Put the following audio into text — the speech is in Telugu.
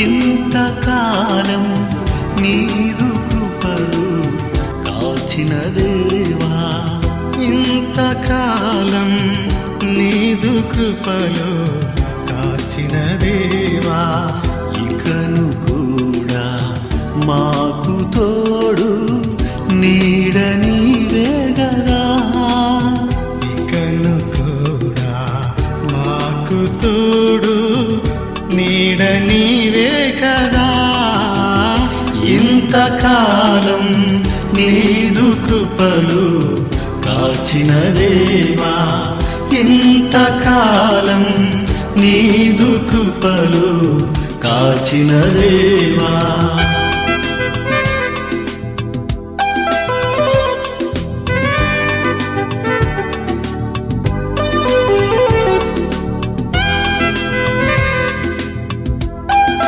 ఇంతకాలం నీదు కృపలు కాచిన దేవా, ఇంతకాలం నీదు కృపలు కాచిన దేవా, ఇకను కూడా మాకు తోడు నీడ నీవే గదా, ఇకను కూడా మాకు తోడు నీడ నీవే కదా. ఇంతకాలం నీదు కృపలు కాచిన దేవా, ఇంతకాలం నీదు కృపలు కాచిన దేవా.